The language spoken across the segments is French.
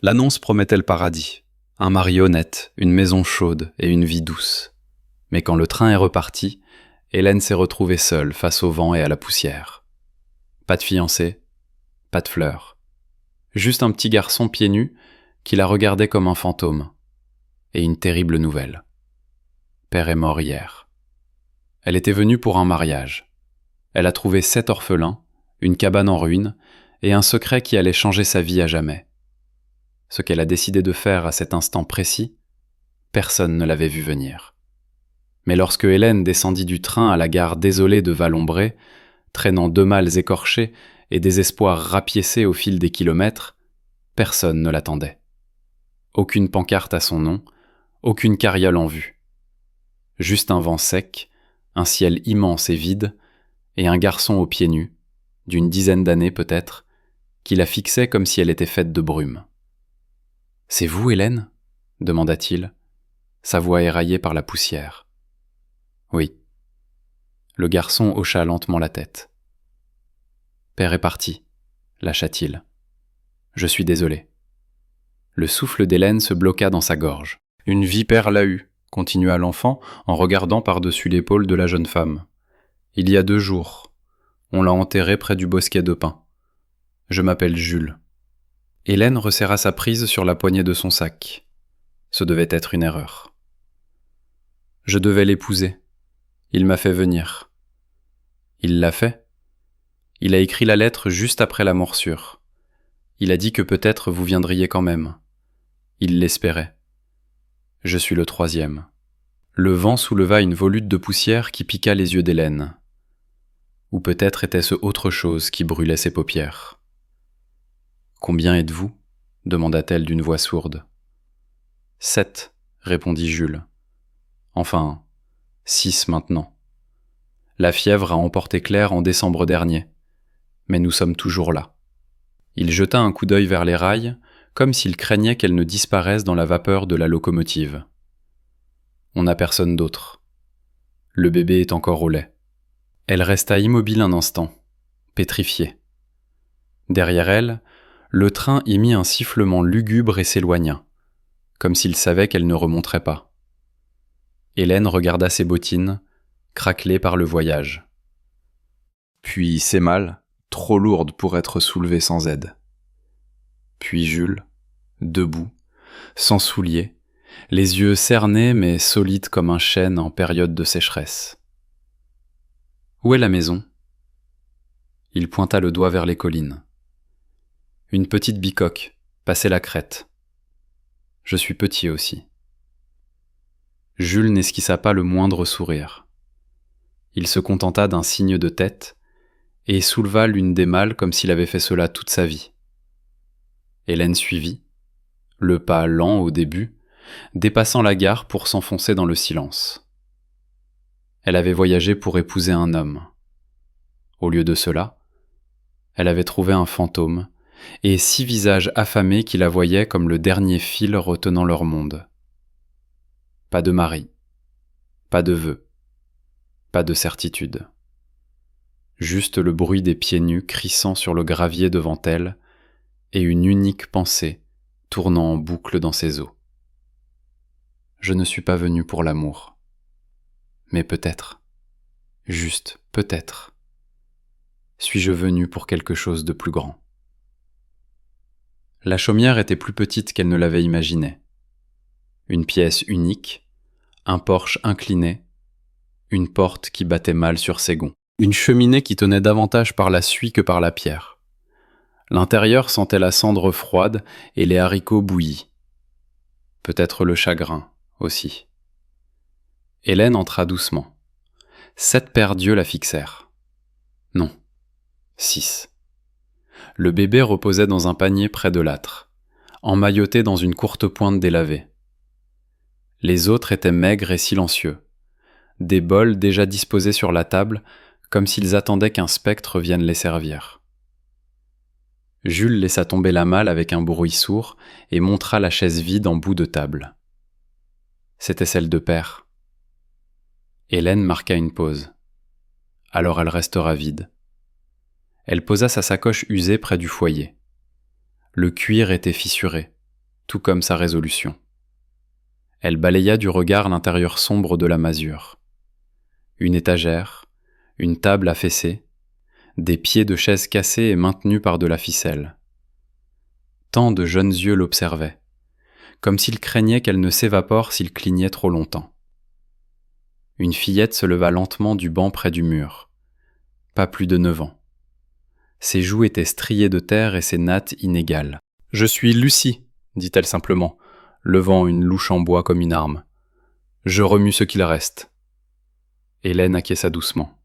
L'annonce promettait le paradis, un mari honnête, une maison chaude et une vie douce. Mais quand le train est reparti, Hélène s'est retrouvée seule face au vent et à la poussière. Pas de fiancé, pas de fleurs. Juste un petit garçon pieds nus qui la regardait comme un fantôme. Et une terrible nouvelle. Père est mort hier. Elle était venue pour un mariage. Elle a trouvé 7 orphelins, une cabane en ruine et un secret qui allait changer sa vie à jamais. Ce qu'elle a décidé de faire à cet instant précis, personne ne l'avait vu venir. Mais lorsque Hélène descendit du train à la gare désolée de Valombré, traînant 2 mâles écorchés et des espoirs rapiécés au fil des kilomètres, personne ne l'attendait. Aucune pancarte à son nom, aucune carriole en vue. Juste un vent sec, un ciel immense et vide, et un garçon aux pieds nus, d'une dizaine d'années peut-être, qui la fixait comme si elle était faite de brume. « C'est vous, Hélène ?» demanda-t-il, sa voix éraillée par la poussière. « Oui. » Le garçon hocha lentement la tête. « Père est parti, » lâcha-t-il. « Je suis désolé. » Le souffle d'Hélène se bloqua dans sa gorge. « Une vipère l'a eu, » continua l'enfant en regardant par-dessus l'épaule de la jeune femme. « Il y a 2 jours. On l'a enterré près du bosquet de pins. Je m'appelle Jules. » Hélène resserra sa prise sur la poignée de son sac. Ce devait être une erreur. « Je devais l'épouser. Il m'a fait venir. » Il l'a fait. Il a écrit la lettre juste après la morsure. Il a dit que peut-être vous viendriez quand même. Il l'espérait. Je suis le 3e. Le vent souleva une volute de poussière qui piqua les yeux d'Hélène. Ou peut-être était-ce autre chose qui brûlait ses paupières. « Combien êtes-vous » demanda-t-elle d'une voix sourde. « 7, répondit Jules. « Enfin, 6 maintenant. La fièvre a emporté Claire en décembre dernier, mais nous sommes toujours là. » Il jeta un coup d'œil vers les rails, comme s'il craignait qu'elles ne disparaissent dans la vapeur de la locomotive. « On n'a personne d'autre. Le bébé est encore au lait. » Elle resta immobile un instant, pétrifiée. Derrière elle, le train émit un sifflement lugubre et s'éloigna, comme s'il savait qu'elle ne remonterait pas. Hélène regarda ses bottines, craquelées par le voyage. Puis ses malles, trop lourdes pour être soulevées sans aide. Puis Jules, debout, sans souliers, les yeux cernés mais solides comme un chêne en période de sécheresse. « Où est la maison ?» Il pointa le doigt vers les collines. « Une petite bicoque, passez la crête. Je suis petit aussi. » Jules n'esquissa pas le moindre sourire. Il se contenta d'un signe de tête et souleva l'une des malles comme s'il avait fait cela toute sa vie. Hélène suivit, le pas lent au début, dépassant la gare pour s'enfoncer dans le silence. Elle avait voyagé pour épouser un homme. Au lieu de cela, elle avait trouvé un fantôme et 6 visages affamés qui la voyaient comme le dernier fil retenant leur monde. Pas de mari, pas de vœux, pas de certitude. Juste le bruit des pieds nus crissant sur le gravier devant elle et une unique pensée tournant en boucle dans ses os. Je ne suis pas venu pour l'amour. Mais peut-être, juste peut-être, suis-je venu pour quelque chose de plus grand. La chaumière était plus petite qu'elle ne l'avait imaginé. Une pièce unique, un porche incliné, une porte qui battait mal sur ses gonds, une cheminée qui tenait davantage par la suie que par la pierre. L'intérieur sentait la cendre froide et les haricots bouillis. Peut-être le chagrin aussi. Hélène entra doucement. 7 paires d'yeux la fixèrent. Non, 6. Le bébé reposait dans un panier près de l'âtre, emmailloté dans une courte pointe délavée. Les autres étaient maigres et silencieux, des bols déjà disposés sur la table, comme s'ils attendaient qu'un spectre vienne les servir. Jules laissa tomber la malle avec un bruit sourd et montra la chaise vide en bout de table. C'était celle de Père. Hélène marqua une pause. Alors elle restera vide. Elle posa sa sacoche usée près du foyer. Le cuir était fissuré, tout comme sa résolution. Elle balaya du regard l'intérieur sombre de la masure. Une étagère, une table affaissée, des pieds de chaise cassés et maintenus par de la ficelle. Tant de jeunes yeux l'observaient, comme s'ils craignaient qu'elle ne s'évapore s'il clignait trop longtemps. Une fillette se leva lentement du banc près du mur. Pas plus de 9 ans. Ses joues étaient striées de terre et ses nattes inégales. « Je suis Lucie », dit-elle simplement, levant une louche en bois comme une arme. « Je remue ce qu'il reste. » Hélène acquiesça doucement.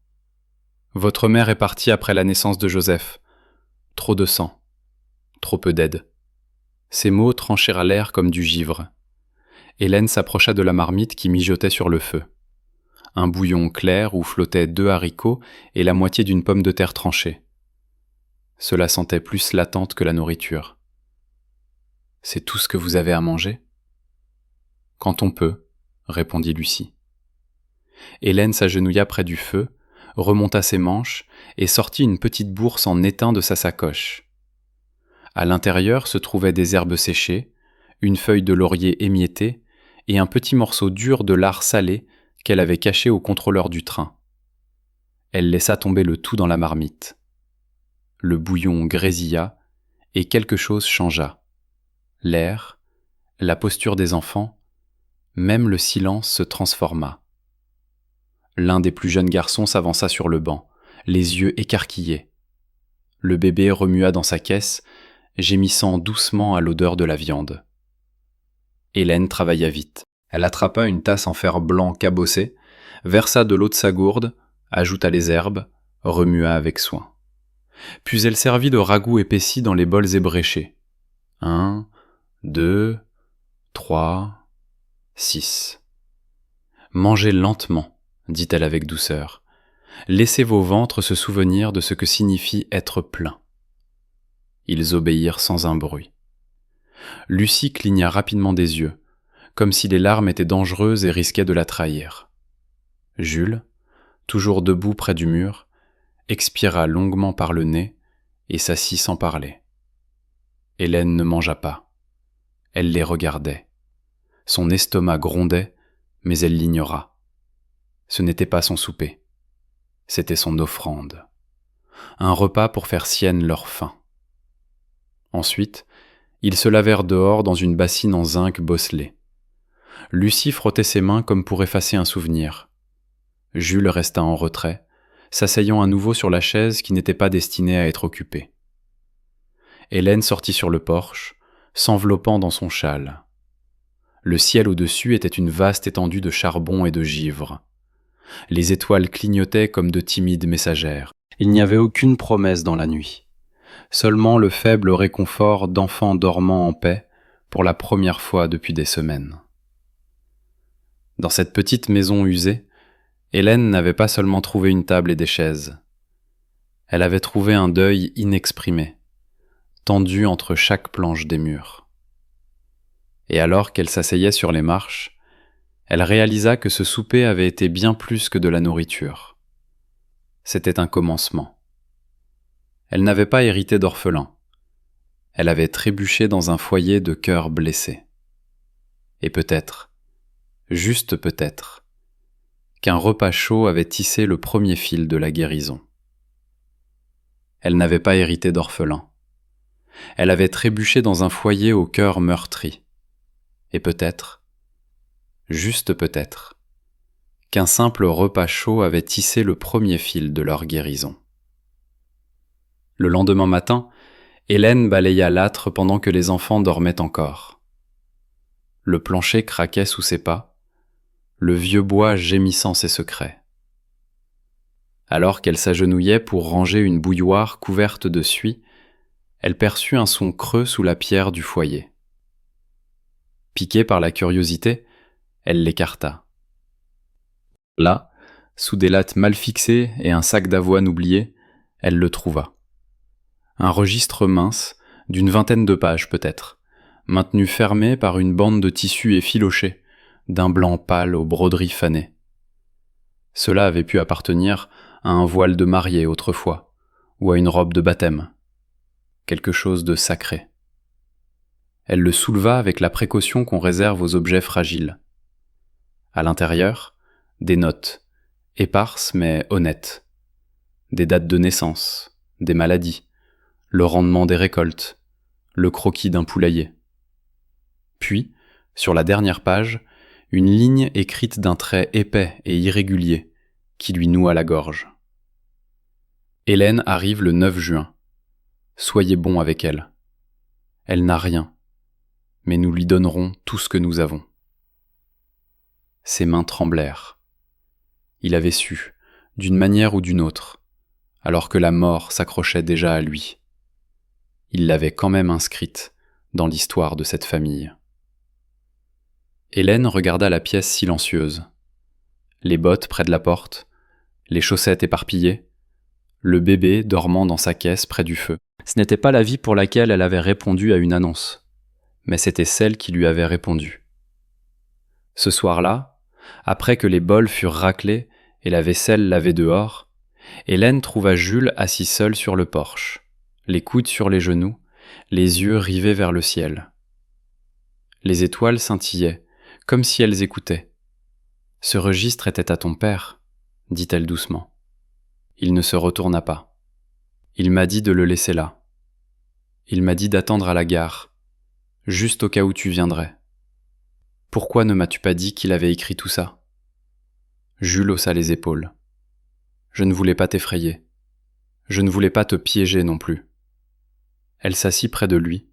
« Votre mère est partie après la naissance de Joseph. Trop de sang. Trop peu d'aide. » Ces mots tranchèrent l'air comme du givre. Hélène s'approcha de la marmite qui mijotait sur le feu. Un bouillon clair où flottaient 2 haricots et la moitié d'une pomme de terre tranchée. Cela sentait plus latente que la nourriture. « C'est tout ce que vous avez à manger ?»« Quand on peut, » répondit Lucie. Hélène s'agenouilla près du feu, remonta ses manches et sortit une petite bourse en étain de sa sacoche. À l'intérieur se trouvaient des herbes séchées, une feuille de laurier émiettée et un petit morceau dur de lard salé qu'elle avait caché au contrôleur du train. Elle laissa tomber le tout dans la marmite. Le bouillon grésilla et quelque chose changea. L'air, la posture des enfants, même le silence se transforma. L'un des plus jeunes garçons s'avança sur le banc, les yeux écarquillés. Le bébé remua dans sa caisse, gémissant doucement à l'odeur de la viande. Hélène travailla vite. Elle attrapa une tasse en fer blanc cabossé, versa de l'eau de sa gourde, ajouta les herbes, remua avec soin. Puis elle servit de ragoût épaissi dans les bols ébréchés. 1, 2, 3, 6. Mangez lentement, dit-elle avec douceur. Laissez vos ventres se souvenir de ce que signifie être plein. Ils obéirent sans un bruit. Lucie cligna rapidement des yeux, comme si les larmes étaient dangereuses et risquaient de la trahir. Jules, toujours debout près du mur, expira longuement par le nez et s'assit sans parler. Hélène ne mangea pas. Elle les regardait. Son estomac grondait, mais elle l'ignora. Ce n'était pas son souper. C'était son offrande. Un repas pour faire sienne leur faim. Ensuite, ils se lavèrent dehors dans une bassine en zinc bosselée. Lucie frottait ses mains comme pour effacer un souvenir. Jules resta en retrait, s'asseyant à nouveau sur la chaise qui n'était pas destinée à être occupée. Hélène sortit sur le porche, s'enveloppant dans son châle. Le ciel au-dessus était une vaste étendue de charbon et de givre. Les étoiles clignotaient comme de timides messagères. Il n'y avait aucune promesse dans la nuit. Seulement le faible réconfort d'enfants dormant en paix pour la première fois depuis des semaines. Dans cette petite maison usée, Hélène n'avait pas seulement trouvé une table et des chaises. Elle avait trouvé un deuil inexprimé, tendu entre chaque planche des murs. Et alors qu'elle s'asseyait sur les marches, elle réalisa que ce souper avait été bien plus que de la nourriture. C'était un commencement. Elle n'avait pas hérité d'orphelin. Elle avait trébuché dans un foyer de cœurs blessés. Et peut-être, juste peut-être, qu'un repas chaud avait tissé le premier fil de la guérison. Elle n'avait pas hérité d'orphelin. Elle avait trébuché dans un foyer au cœur meurtri. Et peut-être, juste peut-être, qu'un simple repas chaud avait tissé le premier fil de leur guérison. Le lendemain matin, Hélène balaya l'âtre pendant que les enfants dormaient encore. Le plancher craquait sous ses pas, le vieux bois gémissant ses secrets. Alors qu'elle s'agenouillait pour ranger une bouilloire couverte de suie, elle perçut un son creux sous la pierre du foyer. Piquée par la curiosité, elle l'écarta. Là, sous des lattes mal fixées et un sac d'avoine oublié, elle le trouva. Un registre mince, d'une 20aine de pages peut-être, maintenu fermé par une bande de tissu effiloché, d'un blanc pâle aux broderies fanées. Cela avait pu appartenir à un voile de mariée autrefois, ou à une robe de baptême. Quelque chose de sacré. Elle le souleva avec la précaution qu'on réserve aux objets fragiles. À l'intérieur, des notes, éparses mais honnêtes. Des dates de naissance, des maladies, le rendement des récoltes, le croquis d'un poulailler. Puis, sur la dernière page, une ligne écrite d'un trait épais et irrégulier qui lui noua la gorge. Hélène arrive le 9 juin. Soyez bon avec elle. Elle n'a rien, mais nous lui donnerons tout ce que nous avons. Ses mains tremblèrent. Il avait su, d'une manière ou d'une autre, alors que la mort s'accrochait déjà à lui. Il l'avait quand même inscrite dans l'histoire de cette famille. Hélène regarda la pièce silencieuse. Les bottes près de la porte, les chaussettes éparpillées, le bébé dormant dans sa caisse près du feu. Ce n'était pas la vie pour laquelle elle avait répondu à une annonce, mais c'était celle qui lui avait répondu. Ce soir-là, après que les bols furent raclés et la vaisselle lavée dehors, Hélène trouva Jules assis seul sur le porche, les coudes sur les genoux, les yeux rivés vers le ciel. Les étoiles scintillaient, comme si elles écoutaient. « Ce registre était à ton père, » dit-elle doucement. Il ne se retourna pas. Il m'a dit de le laisser là. Il m'a dit d'attendre à la gare, juste au cas où tu viendrais. Pourquoi ne m'as-tu pas dit qu'il avait écrit tout ça ? Jules haussa les épaules. Je ne voulais pas t'effrayer. Je ne voulais pas te piéger non plus. Elle s'assit près de lui,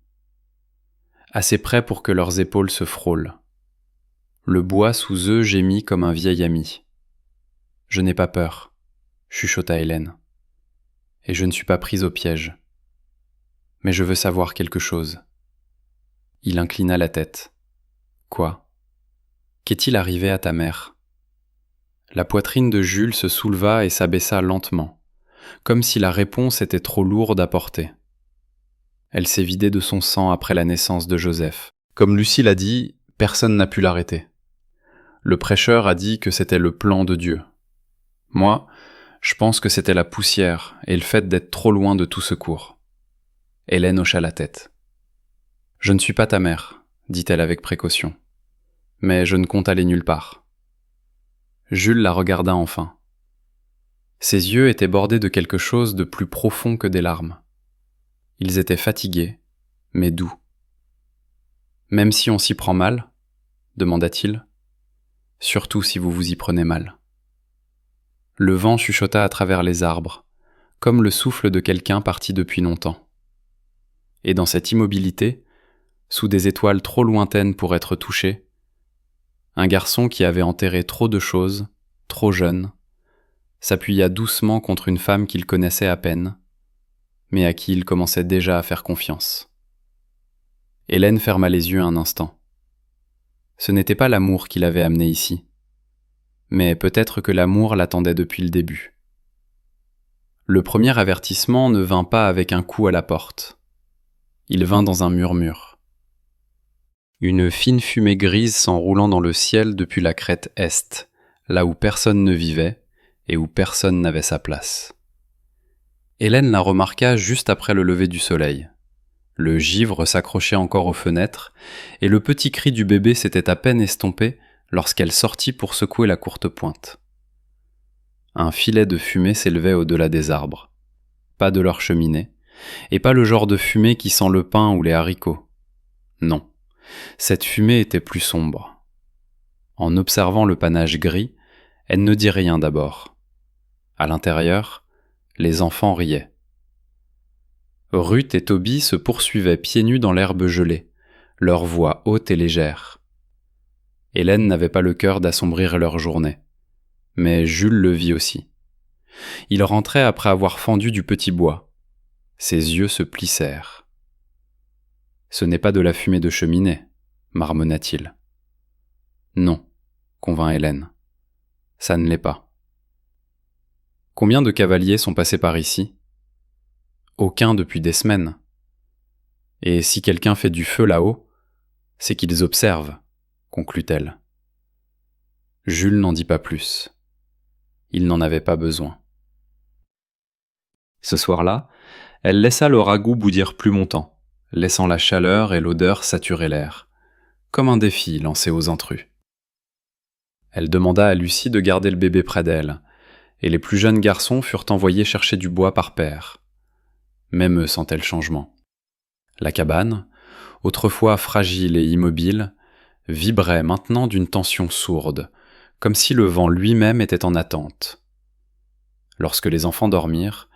assez près pour que leurs épaules se frôlent. Le bois sous eux gémit comme un vieil ami. Je n'ai pas peur, chuchota Hélène. Et je ne suis pas prise au piège. Mais je veux savoir quelque chose. Il inclina la tête. Quoi ? Qu'est-il arrivé à ta mère ? La poitrine de Jules se souleva et s'abaissa lentement, comme si la réponse était trop lourde à porter. Elle s'est vidée de son sang après la naissance de Joseph. Comme Lucie l'a dit, personne n'a pu l'arrêter. Le prêcheur a dit que c'était le plan de Dieu. Moi, je pense que c'était la poussière et le fait d'être trop loin de tout secours. Hélène hocha la tête. « Je ne suis pas ta mère, » dit-elle avec précaution. « Mais je ne compte aller nulle part. » Jules la regarda enfin. Ses yeux étaient bordés de quelque chose de plus profond que des larmes. Ils étaient fatigués, mais doux. « Même si on s'y prend mal ?» demanda-t-il. « Surtout si vous vous y prenez mal. » Le vent chuchota à travers les arbres, comme le souffle de quelqu'un parti depuis longtemps. Et dans cette immobilité, sous des étoiles trop lointaines pour être touchées, un garçon qui avait enterré trop de choses, trop jeune, s'appuya doucement contre une femme qu'il connaissait à peine, mais à qui il commençait déjà à faire confiance. Hélène ferma les yeux un instant. Ce n'était pas l'amour qui l'avait amenée ici, mais peut-être que l'amour l'attendait depuis le début. Le premier avertissement ne vint pas avec un coup à la porte. Il vint dans un murmure. Une fine fumée grise s'enroulant dans le ciel depuis la crête est, là où personne ne vivait et où personne n'avait sa place. Hélène la remarqua juste après le lever du soleil. Le givre s'accrochait encore aux fenêtres, et le petit cri du bébé s'était à peine estompé lorsqu'elle sortit pour secouer la courte pointe. Un filet de fumée s'élevait au-delà des arbres. Pas de leur cheminée, et pas le genre de fumée qui sent le pain ou les haricots. Non, cette fumée était plus sombre. En observant le panache gris, elle ne dit rien d'abord. À l'intérieur, les enfants riaient. Ruth et Toby se poursuivaient pieds nus dans l'herbe gelée, leur voix haute et légère. Hélène n'avait pas le cœur d'assombrir leur journée, mais Jules le vit aussi. Il rentrait après avoir fendu du petit bois. Ses yeux se plissèrent. « Ce n'est pas de la fumée de cheminée, » marmonna-t-il. « Non, » convint Hélène. « Ça ne l'est pas. » « Combien de cavaliers sont passés par ici ? » « Aucun depuis des semaines. Et si quelqu'un fait du feu là-haut, c'est qu'ils observent, » conclut-elle. Jules n'en dit pas plus. Il n'en avait pas besoin. Ce soir-là, elle laissa le ragoût bouillir plus longtemps, laissant la chaleur et l'odeur saturer l'air, comme un défi lancé aux intrus. Elle demanda à Lucie de garder le bébé près d'elle, et les plus jeunes garçons furent envoyés chercher du bois par paire. Même eux sentaient le changement. La cabane, autrefois fragile et immobile, vibrait maintenant d'une tension sourde, comme si le vent lui-même était en attente. Lorsque les enfants dormirent,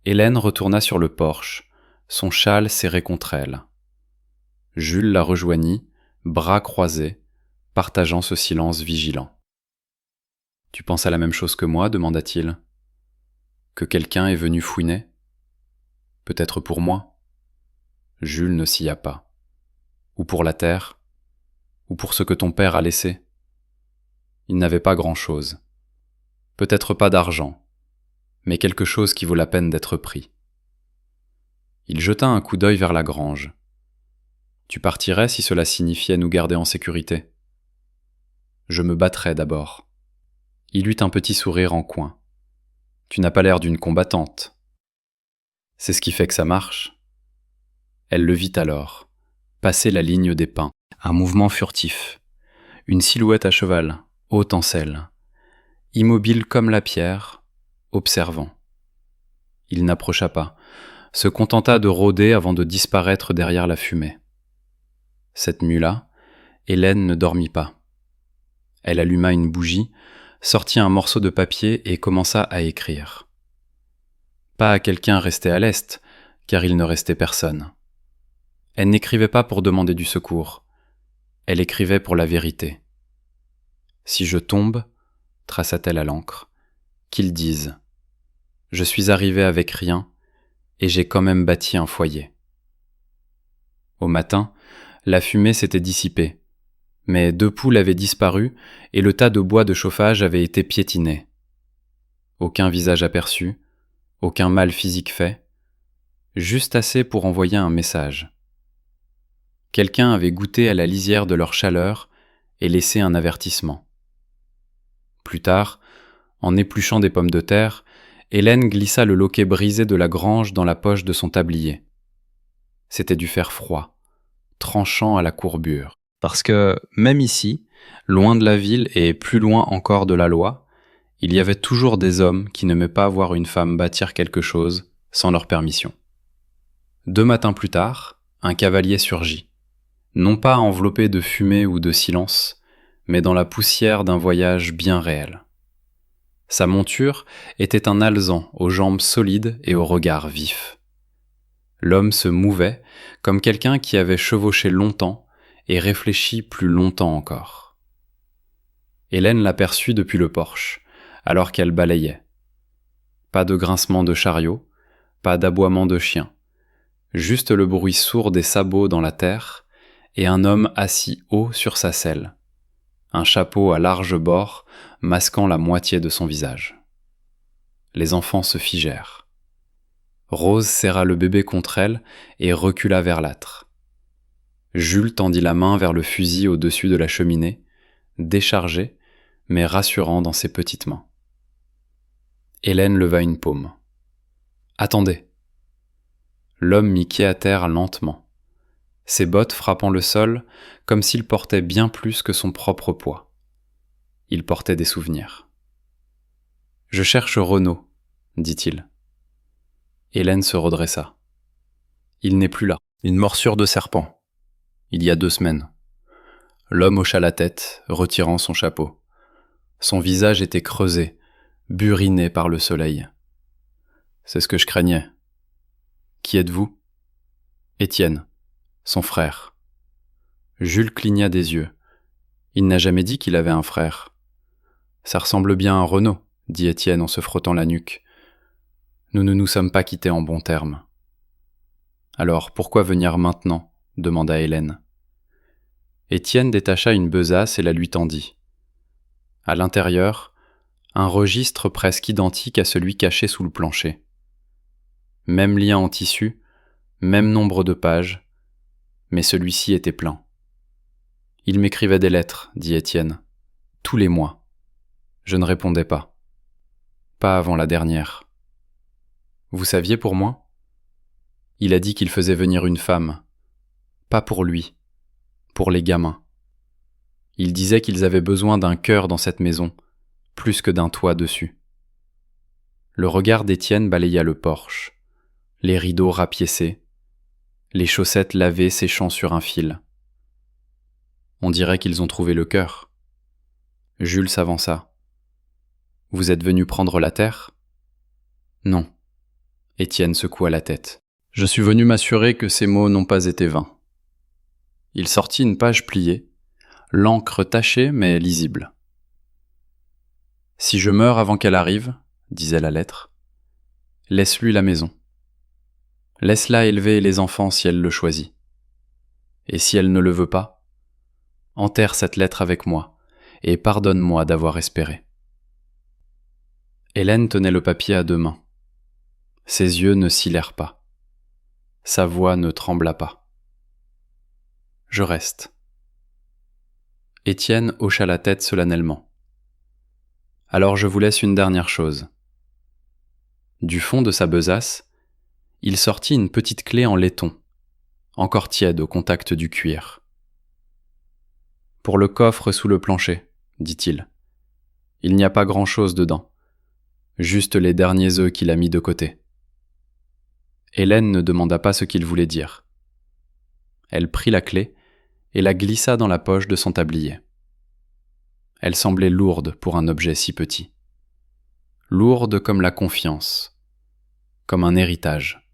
Hélène retourna sur le porche, son châle serré contre elle. Jules la rejoignit, bras croisés, partageant ce silence vigilant. « Tu penses à la même chose que moi ?» demanda-t-il. « Que quelqu'un est venu fouiner ? Peut-être pour moi ?» Jules ne scia pas. « Ou pour la terre ? Ou pour ce que ton père a laissé ? Il n'avait pas grand-chose. Peut-être pas d'argent, mais quelque chose qui vaut la peine d'être pris. » Il jeta un coup d'œil vers la grange. « Tu partirais si cela signifiait nous garder en sécurité ? » « Je me battrais d'abord. » Il eut un petit sourire en coin. « Tu n'as pas l'air d'une combattante. » « C'est ce qui fait que ça marche. » Elle le vit alors, passer la ligne des pins, un mouvement furtif, une silhouette à cheval, haute en selle, immobile comme la pierre, observant. Il n'approcha pas, se contenta de rôder avant de disparaître derrière la fumée. Cette nuit-là, Hélène ne dormit pas. Elle alluma une bougie, sortit un morceau de papier et commença à écrire. Pas à quelqu'un resté à l'est, car il ne restait personne. Elle n'écrivait pas pour demander du secours. Elle écrivait pour la vérité. « Si je tombe, traça-t-elle à l'encre, qu'ils disent. Je suis arrivée avec rien, et j'ai quand même bâti un foyer. » Au matin, la fumée s'était dissipée, mais 2 poules avaient disparu et le tas de bois de chauffage avait été piétiné. Aucun visage aperçu, aucun mal physique fait, juste assez pour envoyer un message. Quelqu'un avait goûté à la lisière de leur chaleur et laissé un avertissement. Plus tard, en épluchant des pommes de terre, Hélène glissa le loquet brisé de la grange dans la poche de son tablier. C'était du fer froid, tranchant à la courbure. Parce que, même ici, loin de la ville et plus loin encore de la loi, il y avait toujours des hommes qui n'aimaient pas voir une femme bâtir quelque chose sans leur permission. 2 matins plus tard, un cavalier surgit, non pas enveloppé de fumée ou de silence, mais dans la poussière d'un voyage bien réel. Sa monture était un alezan aux jambes solides et au regard vif. L'homme se mouvait comme quelqu'un qui avait chevauché longtemps et réfléchi plus longtemps encore. Hélène l'aperçut depuis le porche, alors qu'elle balayait. Pas de grincement de chariot, pas d'aboiement de chien, juste le bruit sourd des sabots dans la terre et un homme assis haut sur sa selle, un chapeau à large bord masquant la moitié de son visage. Les enfants se figèrent. Rose serra le bébé contre elle et recula vers l'âtre. Jules tendit la main vers le fusil au-dessus de la cheminée, déchargé, mais rassurant dans ses petites mains. Hélène leva une paume. « Attendez !» L'homme mit pied à terre lentement, ses bottes frappant le sol comme s'il portait bien plus que son propre poids. Il portait des souvenirs. « Je cherche Renaud, » dit-il. Hélène se redressa. « Il n'est plus là. Une morsure de serpent. Il y a 2 semaines. » L'homme hocha la tête, retirant son chapeau. Son visage était creusé, buriné par le soleil. « C'est ce que je craignais. »« Qui êtes-vous » ?»« Étienne, son frère. » Jules cligna des yeux. Il n'a jamais dit qu'il avait un frère. « Ça ressemble bien à Renaud, » dit Étienne en se frottant la nuque. « Nous ne nous sommes pas quittés en bons termes. »« Alors, pourquoi venir maintenant ?» demanda Hélène. Étienne détacha une besace et la lui tendit. À l'intérieur, un registre presque identique à celui caché sous le plancher. Même lien en tissu, même nombre de pages, mais celui-ci était plein. « Il m'écrivait des lettres, » dit Étienne, « tous les mois. Je ne répondais pas. Pas avant la dernière. Vous saviez pour moi ? Il a dit qu'il faisait venir une femme, Pas pour lui, pour les gamins. Il disait qu'ils avaient besoin d'un cœur dans cette maison, plus que d'un toit dessus. Le regard d'Étienne balaya le porche, les rideaux rapiécés, les chaussettes lavées séchant sur un fil. On dirait qu'ils ont trouvé le cœur. Jules s'avança. « Vous êtes venu prendre la terre ?» ?»« Non. » Étienne secoua la tête. « Je suis venu m'assurer que ces mots n'ont pas été vains. » Il sortit une page pliée, l'encre tachée mais lisible. « Si je meurs avant qu'elle arrive, disait la lettre, laisse-lui la maison. Laisse-la élever les enfants si elle le choisit. Et si elle ne le veut pas, enterre cette lettre avec moi et pardonne-moi d'avoir espéré. » Hélène tenait le papier à deux mains. Ses yeux ne s'hilèrent pas. Sa voix ne trembla pas. « Je reste. » Étienne hocha la tête solennellement. « Alors je vous laisse une dernière chose. » Du fond de sa besace, il sortit une petite clé en laiton, encore tiède au contact du cuir. « Pour le coffre sous le plancher, dit-il. Il n'y a pas grand-chose dedans, juste les derniers œufs qu'il a mis de côté. » Hélène ne demanda pas ce qu'il voulait dire. Elle prit la clé et la glissa dans la poche de son tablier. Elle semblait lourde pour un objet si petit. Lourde comme la confiance, comme un héritage,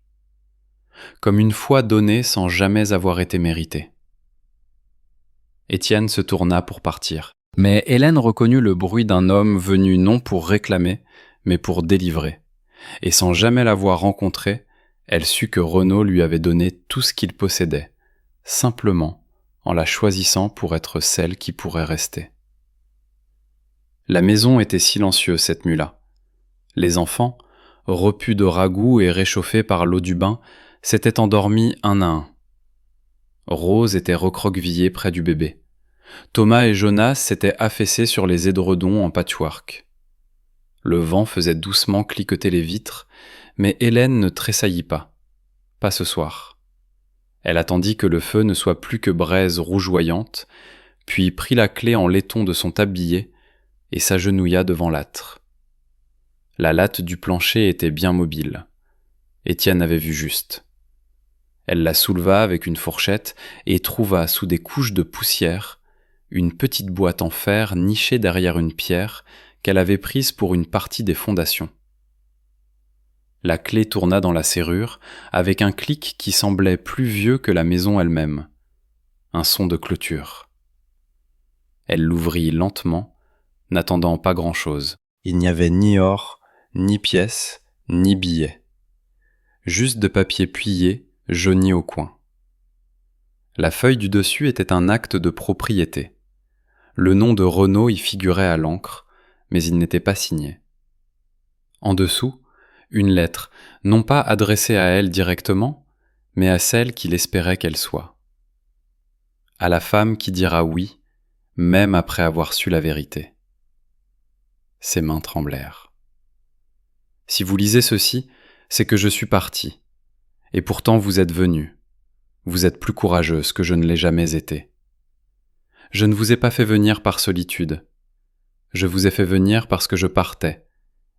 comme une foi donnée sans jamais avoir été méritée. Étienne se tourna pour partir, mais Hélène reconnut le bruit d'un homme venu non pour réclamer, mais pour délivrer, et sans jamais l'avoir rencontré, elle sut que Renaud lui avait donné tout ce qu'il possédait, simplement en la choisissant pour être celle qui pourrait rester. La maison était silencieuse cette nuit-là. Les enfants, repus de ragoût et réchauffés par l'eau du bain, s'étaient endormis un à un. Rose était recroquevillée près du bébé. Thomas et Jonas s'étaient affaissés sur les édredons en patchwork. Le vent faisait doucement cliqueter les vitres, mais Hélène ne tressaillit pas. Pas ce soir. Elle attendit que le feu ne soit plus que braise rougeoyante, puis prit la clé en laiton de son tablier et s'agenouilla devant l'âtre. La latte du plancher était bien mobile. Étienne avait vu juste. Elle la souleva avec une fourchette et trouva sous des couches de poussière une petite boîte en fer nichée derrière une pierre qu'elle avait prise pour une partie des fondations. La clé tourna dans la serrure avec un clic qui semblait plus vieux que la maison elle-même. Un son de clôture. Elle l'ouvrit lentement, n'attendant pas grand-chose. Il n'y avait ni or, ni pièces, ni billets. Juste de papier plié, jauni au coin. La feuille du dessus était un acte de propriété. Le nom de Renaud y figurait à l'encre, mais il n'était pas signé. En dessous, une lettre, non pas adressée à elle directement, mais à celle qu'il espérait qu'elle soit. À la femme qui dira oui, même après avoir su la vérité. Ses mains tremblèrent. Si vous lisez ceci, c'est que je suis parti. Et pourtant vous êtes venu. Vous êtes plus courageuse que je ne l'ai jamais été. Je ne vous ai pas fait venir par solitude. Je vous ai fait venir parce que je partais,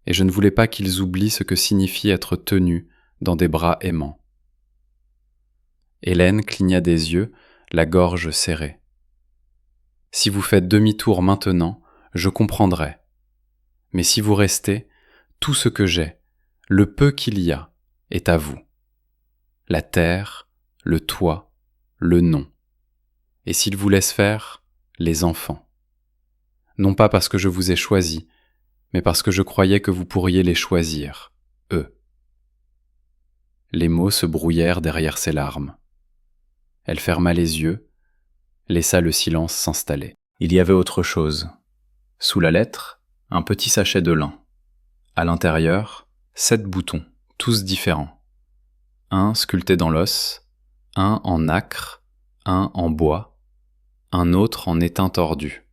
et je ne voulais pas qu'ils oublient ce que signifie être tenus dans des bras aimants. Hélène cligna des yeux, la gorge serrée. Si vous faites demi-tour maintenant, je comprendrai. Mais si vous restez, tout ce que j'ai, le peu qu'il y a, est à vous. La terre, le toit, le nom. Et s'il vous laisse faire, les enfants. Non pas parce que je vous ai choisis, mais parce que je croyais que vous pourriez les choisir, eux. Les mots se brouillèrent derrière ses larmes. Elle ferma les yeux, laissa le silence s'installer. Il y avait autre chose. Sous la lettre, un petit sachet de lin. À l'intérieur, 7 boutons, tous différents. Un sculpté dans l'os, un en nacre, un en bois, un autre en étain tordu.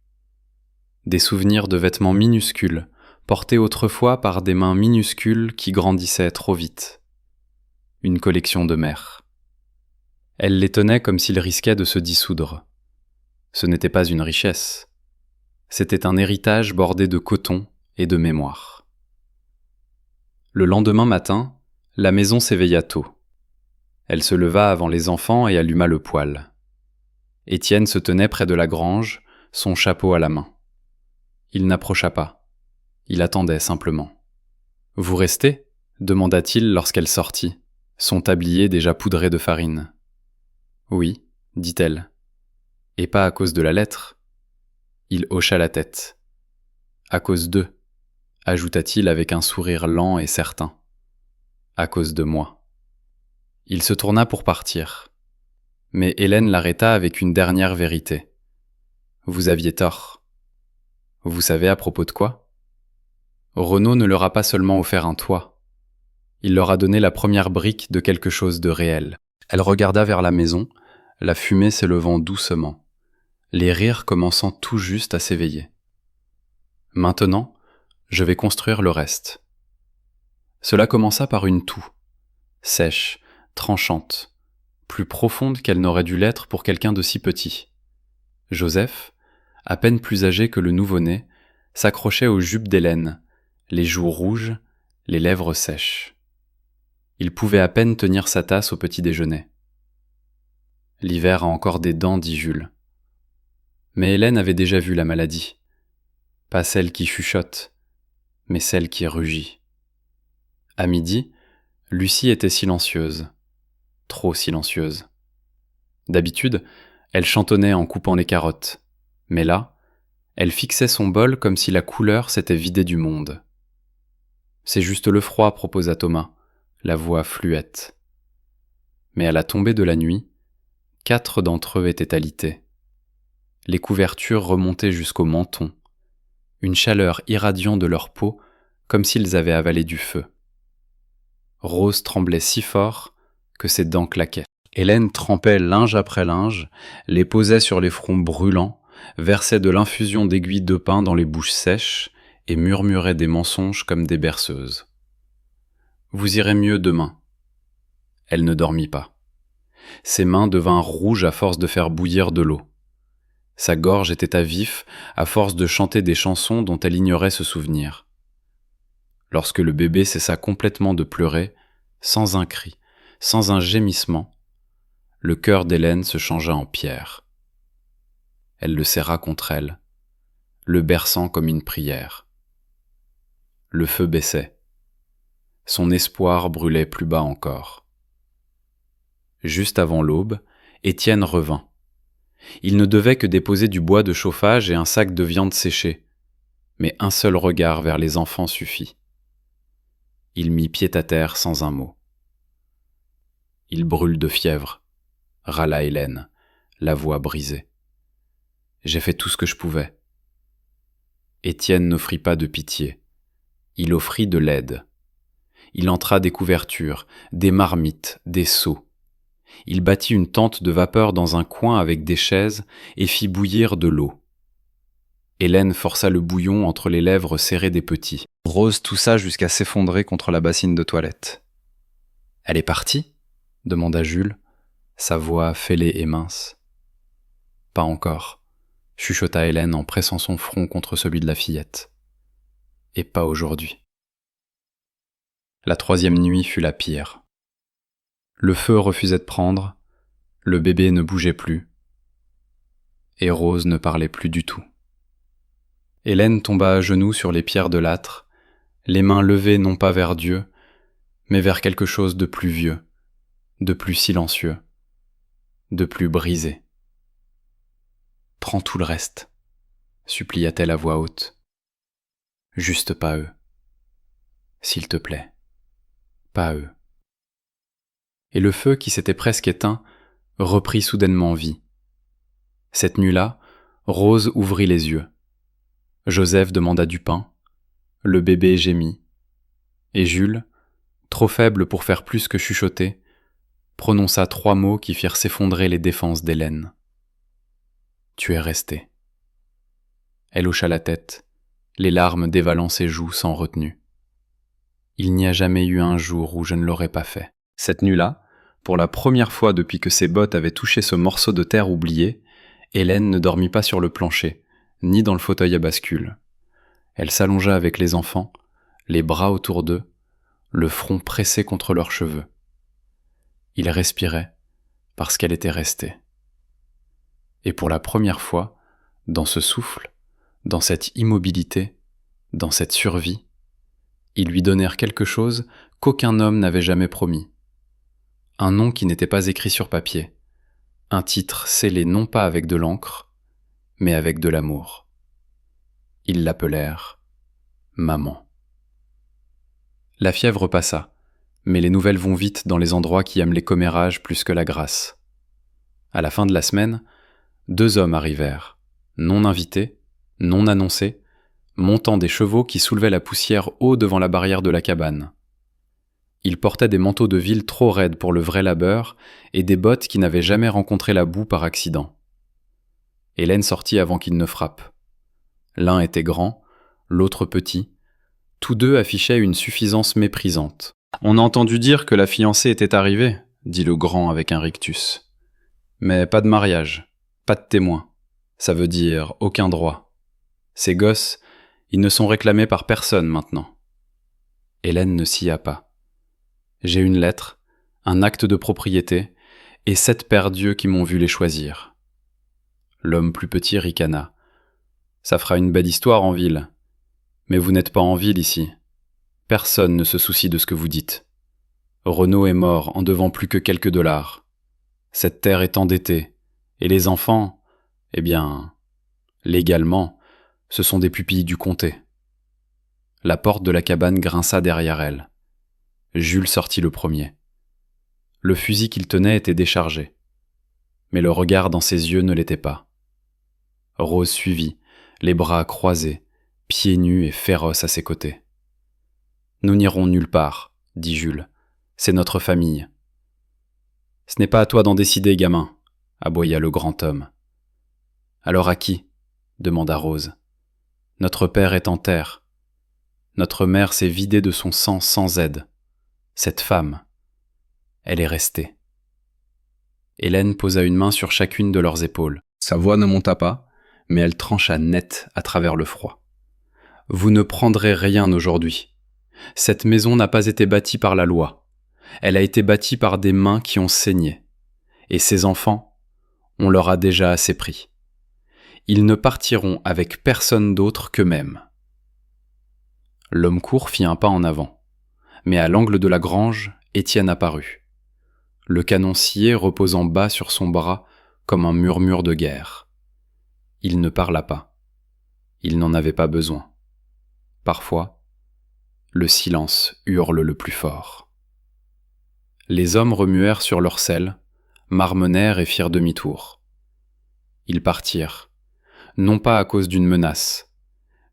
Des souvenirs de vêtements minuscules, portés autrefois par des mains minuscules qui grandissaient trop vite. Une collection de mères. Elle les tenait comme s'ils risquaient de se dissoudre. Ce n'était pas une richesse. C'était un héritage bordé de coton et de mémoire. Le lendemain matin, la maison s'éveilla tôt. Elle se leva avant les enfants et alluma le poêle. Étienne se tenait près de la grange, son chapeau à la main. Il n'approcha pas. Il attendait simplement. « Vous restez ?» demanda-t-il lorsqu'elle sortit, son tablier déjà poudré de farine. « Oui, dit-elle. Et pas à cause de la lettre. » Il hocha la tête. « À cause d'eux, ajouta-t-il avec un sourire lent et certain. À cause de moi. » Il se tourna pour partir. Mais Hélène l'arrêta avec une dernière vérité. « Vous aviez tort. » « Vous savez à propos de quoi ? Renaud ne leur a pas seulement offert un toit. Il leur a donné la première brique de quelque chose de réel. » Elle regarda vers la maison, la fumée s'élevant doucement, les rires commençant tout juste à s'éveiller. « Maintenant, je vais construire le reste. » Cela commença par une toux, sèche, tranchante, plus profonde qu'elle n'aurait dû l'être pour quelqu'un de si petit. Joseph, à peine plus âgé que le nouveau-né, s'accrochait aux jupes d'Hélène, les joues rouges, les lèvres sèches. Il pouvait à peine tenir sa tasse au petit déjeuner. « L'hiver a encore des dents, dit Jules. » Mais Hélène avait déjà vu la maladie. Pas celle qui chuchote, mais celle qui rugit. À midi, Lucie était silencieuse, trop silencieuse. D'habitude, elle chantonnait en coupant les carottes, mais là, elle fixait son bol comme si la couleur s'était vidée du monde. « C'est juste le froid, proposa Thomas, la voix fluette. » Mais à la tombée de la nuit, 4 d'entre eux étaient alités. Les couvertures remontaient jusqu'au menton, une chaleur irradiant de leur peau comme s'ils avaient avalé du feu. Rose tremblait si fort que ses dents claquaient. Hélène trempait linge après linge, les posait sur les fronts brûlants, versait de l'infusion d'aiguilles de pin dans les bouches sèches et murmurait des mensonges comme des berceuses. « Vous irez mieux demain. » Elle ne dormit pas. Ses mains devinrent rouges à force de faire bouillir de l'eau. Sa gorge était à vif à force de chanter des chansons dont elle ignorait se souvenir. Lorsque le bébé cessa complètement de pleurer, sans un cri, sans un gémissement, le cœur d'Hélène se changea en pierre. Elle le serra contre elle, le berçant comme une prière. Le feu baissait. Son espoir brûlait plus bas encore. Juste avant l'aube, Étienne revint. Il ne devait que déposer du bois de chauffage et un sac de viande séchée, mais un seul regard vers les enfants suffit. Il mit pied à terre sans un mot. « Il brûle de fièvre », râla Hélène, la voix brisée. « J'ai fait tout ce que je pouvais. » Étienne n'offrit pas de pitié. Il offrit de l'aide. Il entra des couvertures, des marmites, des seaux. Il bâtit une tente de vapeur dans un coin avec des chaises et fit bouillir de l'eau. Hélène força le bouillon entre les lèvres serrées des petits. Rose toussa jusqu'à s'effondrer contre la bassine de toilette. « Elle est partie ?» demanda Jules, sa voix fêlée et mince. « Pas encore », chuchota Hélène en pressant son front contre celui de la fillette. « Et pas aujourd'hui. » La 3e nuit fut la pire. Le feu refusait de prendre, le bébé ne bougeait plus, et Rose ne parlait plus du tout. Hélène tomba à genoux sur les pierres de l'âtre, les mains levées non pas vers Dieu, mais vers quelque chose de plus vieux, de plus silencieux, de plus brisé. « Prends tout le reste, » supplia-t-elle à voix haute. « Juste pas eux. S'il te plaît, pas eux. » Et le feu qui s'était presque éteint reprit soudainement vie. Cette nuit-là, Rose ouvrit les yeux. Joseph demanda du pain, le bébé gémit, et Jules, trop faible pour faire plus que chuchoter, prononça 3 mots qui firent s'effondrer les défenses d'Hélène. « Tu es resté. » Elle hocha la tête, les larmes dévalant ses joues sans retenue. « Il n'y a jamais eu un jour où je ne l'aurais pas fait. » Cette nuit-là, Pour la première fois depuis que ses bottes avaient touché ce morceau de terre oublié, Hélène ne dormit pas sur le plancher, ni dans le fauteuil à bascule. Elle s'allongea avec les enfants, les bras autour d'eux, le front pressé contre leurs cheveux. Ils respiraient parce qu'elle était restée. Et pour la première fois, dans ce souffle, dans cette immobilité, dans cette survie, ils lui donnèrent quelque chose qu'aucun homme n'avait jamais promis. Un nom qui n'était pas écrit sur papier, un titre scellé non pas avec de l'encre, mais avec de l'amour. Ils l'appelèrent Maman. La fièvre passa, mais les nouvelles vont vite dans les endroits qui aiment les commérages plus que la grâce. À la fin de la semaine, 2 hommes arrivèrent, non invités, non annoncés, montant des chevaux qui soulevaient la poussière haut devant la barrière de la cabane. Ils portaient des manteaux de ville trop raides pour le vrai labeur et des bottes qui n'avaient jamais rencontré la boue par accident. Hélène sortit avant qu'ils ne frappent. L'un était grand, l'autre petit. Tous deux affichaient une suffisance méprisante. « On a entendu dire que la fiancée était arrivée », dit le grand avec un rictus. « Mais pas de mariage, pas de témoin. Ça veut dire aucun droit. Ces gosses, ils ne sont réclamés par personne maintenant. » Hélène ne sia pas. « J'ai une lettre, un acte de propriété, et 7 pères d'yeux qui m'ont vu les choisir. » L'homme plus petit ricana. « Ça fera une belle histoire en ville. Mais vous n'êtes pas en ville ici. Personne ne se soucie de ce que vous dites. Renaud est mort en devant plus que quelques dollars. Cette terre est endettée, et les enfants, eh bien, légalement, ce sont des pupilles du comté. » La porte de la cabane grinça derrière elle. Jules sortit le premier. Le fusil qu'il tenait était déchargé, mais le regard dans ses yeux ne l'était pas. Rose suivit, les bras croisés, pieds nus et féroce à ses côtés. « Nous n'irons nulle part, » dit Jules. « C'est notre famille. »« Ce n'est pas à toi d'en décider, gamin, » aboya le grand homme. « Alors à qui ?» demanda Rose. « Notre père est en terre. Notre mère s'est vidée de son sang sans aide. Cette femme, elle est restée. » Hélène posa une main sur chacune de leurs épaules. Sa voix ne monta pas, mais elle trancha net à travers le froid. « Vous ne prendrez rien aujourd'hui. Cette maison n'a pas été bâtie par la loi. Elle a été bâtie par des mains qui ont saigné. Et ces enfants, on leur a déjà assez pris. Ils ne partiront avec personne d'autre qu'eux-mêmes. » L'homme court fit un pas en avant. Mais à l'angle de la grange, Étienne apparut. Le canon scié reposant bas sur son bras comme un murmure de guerre. Il ne parla pas. Il n'en avait pas besoin. Parfois, le silence hurle le plus fort. Les hommes remuèrent sur leurs selles, marmonnèrent et firent demi-tour. Ils partirent, non pas à cause d'une menace,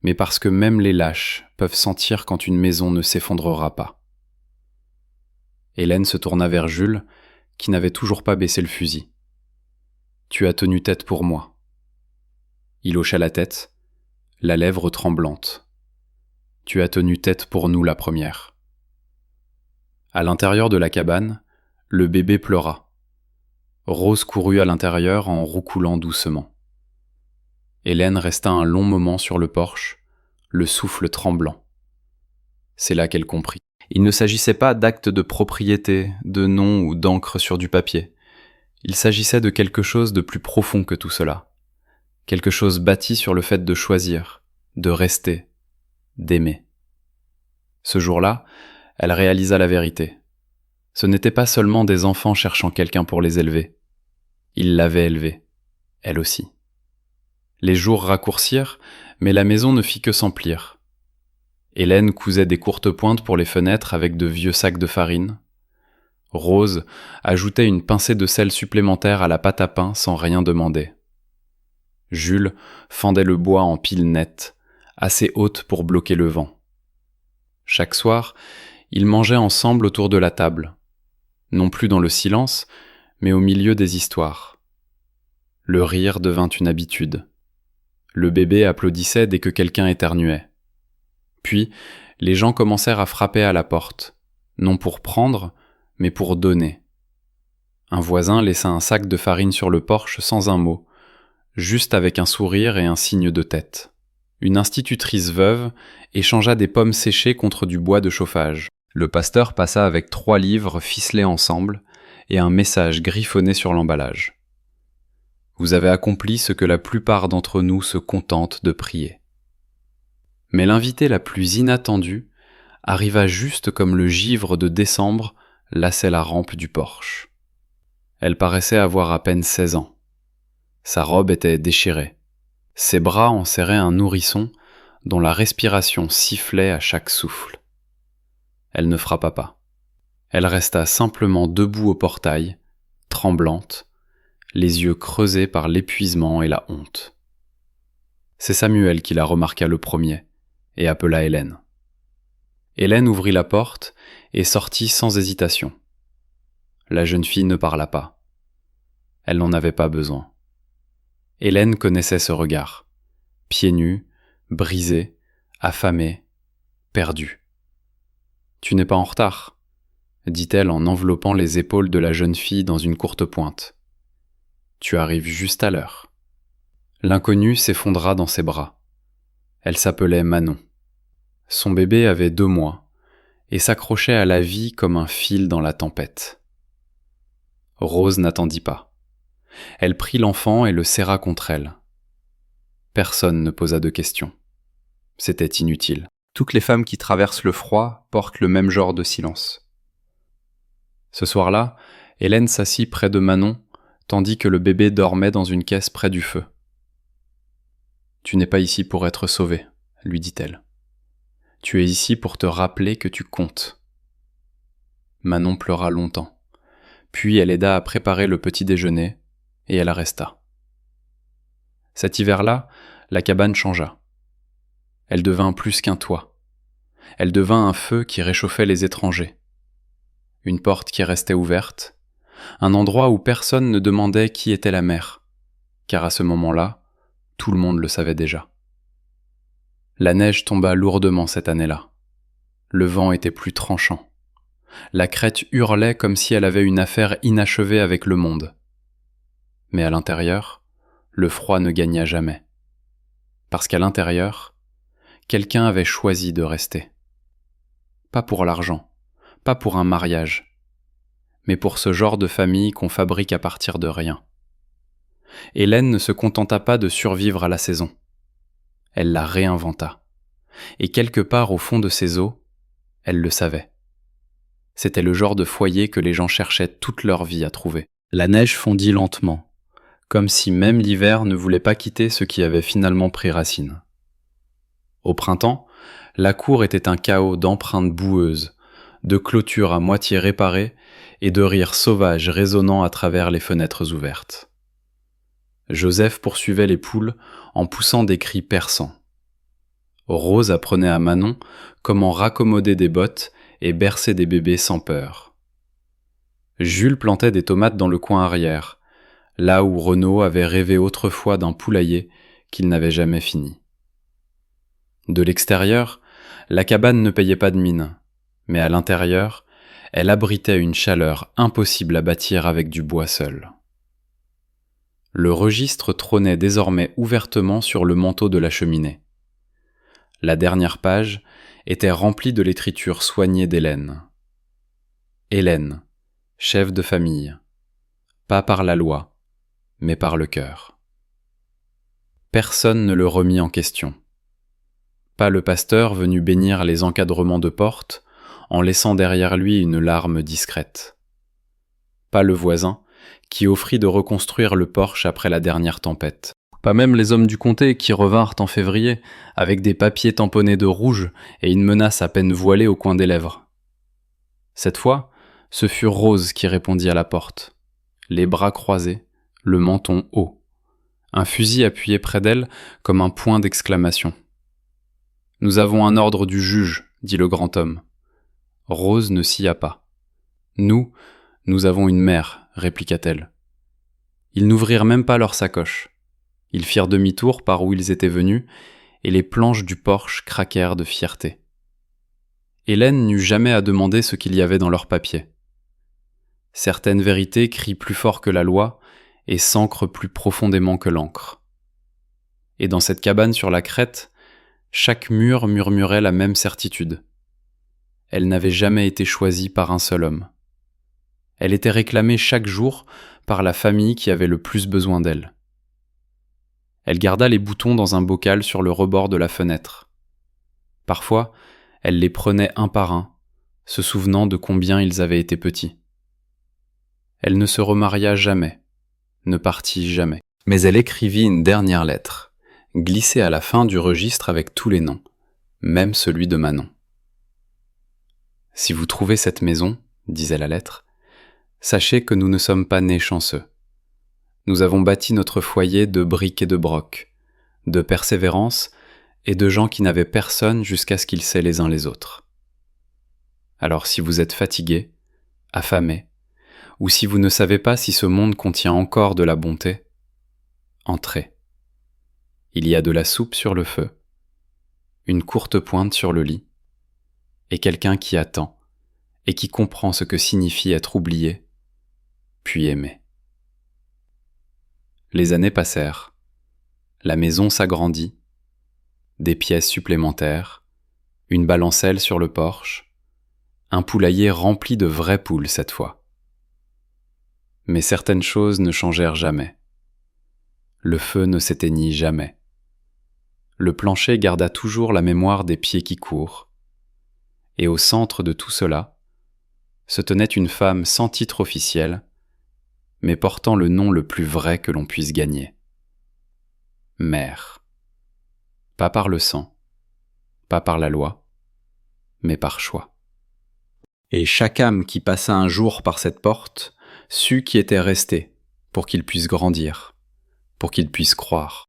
mais parce que même les lâches peuvent sentir quand une maison ne s'effondrera pas. Hélène se tourna vers Jules, qui n'avait toujours pas baissé le fusil. « Tu as tenu tête pour moi. » Il hocha la tête, la lèvre tremblante. « Tu as tenu tête pour nous la première. » À l'intérieur de la cabane, le bébé pleura. Rose courut à l'intérieur en roucoulant doucement. Hélène resta un long moment sur le porche, le souffle tremblant. C'est là qu'elle comprit. Il ne s'agissait pas d'actes de propriété, de nom ou d'encre sur du papier. Il s'agissait de quelque chose de plus profond que tout cela. Quelque chose bâti sur le fait de choisir, de rester, d'aimer. Ce jour-là, elle réalisa la vérité. Ce n'étaient pas seulement des enfants cherchant quelqu'un pour les élever. Ils l'avaient élevée, elle aussi. Les jours raccourcirent, mais la maison ne fit que s'emplir. Hélène cousait des courtes pointes pour les fenêtres avec de vieux sacs de farine. Rose ajoutait une pincée de sel supplémentaire à la pâte à pain sans rien demander. Jules fendait le bois en piles nettes, assez hautes pour bloquer le vent. Chaque soir, ils mangeaient ensemble autour de la table, non plus dans le silence, mais au milieu des histoires. Le rire devint une habitude. Le bébé applaudissait dès que quelqu'un éternuait. Puis, les gens commencèrent à frapper à la porte, non pour prendre, mais pour donner. Un voisin laissa un sac de farine sur le porche sans un mot, juste avec un sourire et un signe de tête. Une institutrice veuve échangea des pommes séchées contre du bois de chauffage. Le pasteur passa avec 3 livres ficelés ensemble et un message griffonné sur l'emballage. Vous avez accompli ce que la plupart d'entre nous se contentent de prier. Mais l'invitée la plus inattendue arriva juste comme le givre de décembre lassait la rampe du porche. Elle paraissait avoir à peine 16 ans. Sa robe était déchirée. Ses bras enserraient un nourrisson dont la respiration sifflait à chaque souffle. Elle ne frappa pas. Elle resta simplement debout au portail, tremblante, les yeux creusés par l'épuisement et la honte. C'est Samuel qui la remarqua le premier et appela Hélène. Hélène ouvrit la porte et sortit sans hésitation. La jeune fille ne parla pas. Elle n'en avait pas besoin. Hélène connaissait ce regard. Pieds nus, brisé, affamé, perdu. « Tu n'es pas en retard ?» dit-elle en enveloppant les épaules de la jeune fille dans une courte pointe. « Tu arrives juste à l'heure. » L'inconnue s'effondra dans ses bras. Elle s'appelait Manon. Son bébé avait 2 mois et s'accrochait à la vie comme un fil dans la tempête. Rose n'attendit pas. Elle prit l'enfant et le serra contre elle. Personne ne posa de questions. C'était inutile. Toutes les femmes qui traversent le froid portent le même genre de silence. Ce soir-là, Hélène s'assit près de Manon, tandis que le bébé dormait dans une caisse près du feu. « Tu n'es pas ici pour être sauvé, » lui dit-elle. « Tu es ici pour te rappeler que tu comptes. » Manon pleura longtemps. Puis elle aida à préparer le petit déjeuner, et elle resta. Cet hiver-là, la cabane changea. Elle devint plus qu'un toit. Elle devint un feu qui réchauffait les étrangers. Une porte qui restait ouverte, un endroit où personne ne demandait qui était la mère, car à ce moment-là, tout le monde le savait déjà. La neige tomba lourdement cette année-là. Le vent était plus tranchant. La crête hurlait comme si elle avait une affaire inachevée avec le monde. Mais à l'intérieur, le froid ne gagna jamais. Parce qu'à l'intérieur, quelqu'un avait choisi de rester. Pas pour l'argent, pas pour un mariage, mais pour ce genre de famille qu'on fabrique à partir de rien. Hélène ne se contenta pas de survivre à la saison. Elle la réinventa. Et quelque part au fond de ses os, elle le savait. C'était le genre de foyer que les gens cherchaient toute leur vie à trouver. La neige fondit lentement, comme si même l'hiver ne voulait pas quitter ce qui avait finalement pris racine. Au printemps, la cour était un chaos d'empreintes boueuses, de clôtures à moitié réparées et de rires sauvages résonnant à travers les fenêtres ouvertes. Joseph poursuivait les poules en poussant des cris perçants. Rose apprenait à Manon comment raccommoder des bottes et bercer des bébés sans peur. Jules plantait des tomates dans le coin arrière, là où Renaud avait rêvé autrefois d'un poulailler qu'il n'avait jamais fini. De l'extérieur, la cabane ne payait pas de mine, mais à l'intérieur, elle abritait une chaleur impossible à bâtir avec du bois seul. Le registre trônait désormais ouvertement sur le manteau de la cheminée. La dernière page était remplie de l'écriture soignée d'Hélène. Hélène, chef de famille, pas par la loi, mais par le cœur. Personne ne le remit en question. Pas le pasteur venu bénir les encadrements de porte, en laissant derrière lui une larme discrète. Pas le voisin, qui offrit de reconstruire le porche après la dernière tempête. Pas même les hommes du comté qui revinrent en février, avec des papiers tamponnés de rouge et une menace à peine voilée au coin des lèvres. Cette fois, ce fut Rose qui répondit à la porte, les bras croisés, le menton haut, un fusil appuyé près d'elle comme un point d'exclamation. « Nous avons un ordre du juge, dit le grand homme. » Rose ne scia pas. « Nous avons une mère, répliqua-t-elle. Ils n'ouvrirent même pas leur sacoche. Ils firent demi-tour par où ils étaient venus, et les planches du porche craquèrent de fierté. Hélène n'eut jamais à demander ce qu'il y avait dans leurs papiers. Certaines vérités crient plus fort que la loi et s'ancrent plus profondément que l'encre. Et dans cette cabane sur la crête, chaque mur murmurait la même certitude. Elle n'avait jamais été choisie par un seul homme. Elle était réclamée chaque jour par la famille qui avait le plus besoin d'elle. Elle garda les boutons dans un bocal sur le rebord de la fenêtre. Parfois, elle les prenait un par un, se souvenant de combien ils avaient été petits. Elle ne se remaria jamais, ne partit jamais. Mais elle écrivit une dernière lettre, glissée à la fin du registre avec tous les noms, même celui de Manon. « Si vous trouvez cette maison, disait la lettre, sachez que nous ne sommes pas nés chanceux. Nous avons bâti notre foyer de briques et de brocs, de persévérance et de gens qui n'avaient personne jusqu'à ce qu'ils s'aient les uns les autres. Alors si vous êtes fatigués, affamés, ou si vous ne savez pas si ce monde contient encore de la bonté, entrez. Il y a de la soupe sur le feu, une courte pointe sur le lit, et quelqu'un qui attend et qui comprend ce que signifie être oublié, puis aimé. » Les années passèrent, la maison s'agrandit, des pièces supplémentaires, une balancelle sur le porche, un poulailler rempli de vraies poules cette fois. Mais certaines choses ne changèrent jamais. Le feu ne s'éteignit jamais. Le plancher garda toujours la mémoire des pieds qui courent, et au centre de tout cela se tenait une femme sans titre officiel, mais portant le nom le plus vrai que l'on puisse gagner. Mère. Pas par le sang, pas par la loi, mais par choix. Et chaque âme qui passa un jour par cette porte sut qui était resté pour qu'il puisse grandir, pour qu'il puisse croire.